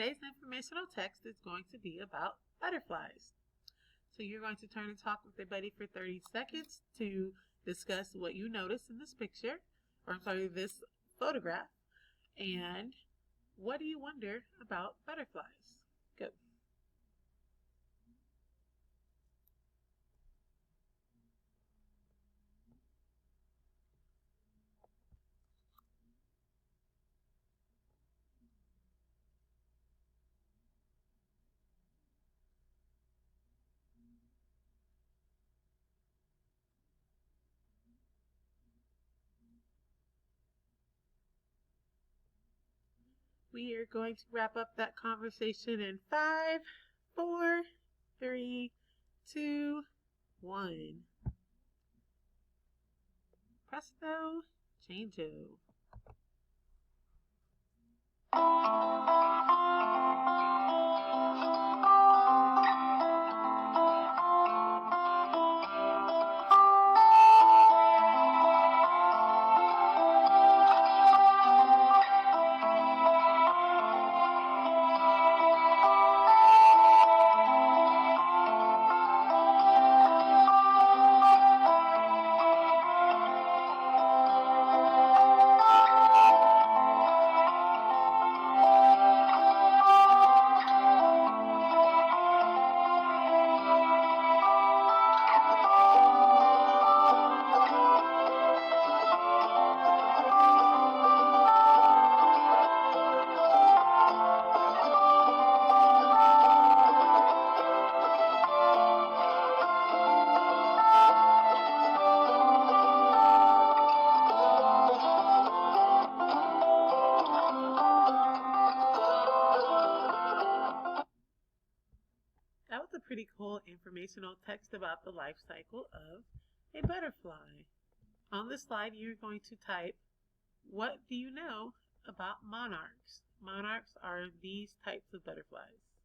Today's informational text is going to be about butterflies. So you're going to turn and talk with your buddy for 30 seconds to discuss what you notice in this picture, or I'm sorry, this photograph, and what do you wonder about butterflies? Go. We are going to wrap up that conversation in 5, 4, 3, 2, 1. Presto, changeo. That was a pretty cool informational text about the life cycle of a butterfly. On the slide, you're going to type, what do you know about monarchs? Monarchs are these types of butterflies.